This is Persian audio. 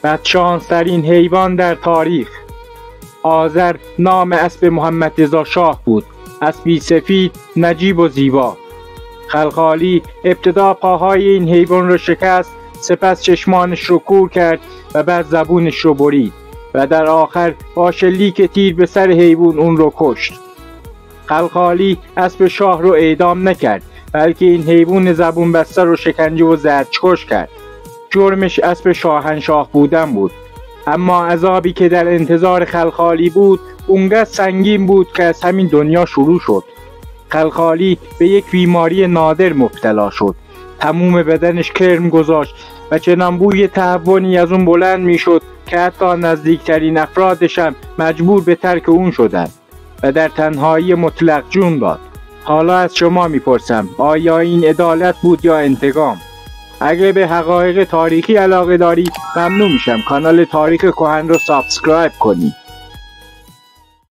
بدشانس‌ترین حیوان در تاریخ. آذر نام اسب محمد رضا شاه بود، اسبی سفید، نجیب و زیبا. خلخالی ابتدا پاهای این حیوان را شکست، سپس چشمانش رو کور کرد و بعد زبونش رو برید و در آخر با شلیک تیر به سر حیوان اون رو کشت. خلخالی اسب شاه رو اعدام نکرد، بلکه این حیوان زبون بسته رو شکنجه و زجرکش کرد. جرمش اسب شاهنشاه بودن بود، اما عذابی که در انتظار خلخالی بود اونقدر سنگین بود که از همین دنیا شروع شد. خلخالی به یک بیماری نادر مبتلا شد. تمام بدنش کرم گذاشت و چنان بوی تعفنی از اون بلند میشد که حتی نزدیکترین افرادش هم مجبور به ترک اون شدند و در تنهایی مطلق جون داد. حالا از شما میپرسم، آیا این عدالت بود یا انتقام؟ اگه به حقایق تاریخی علاقه داری، ممنون میشم کانال تاریخ کهن رو سابسکرایب کنی.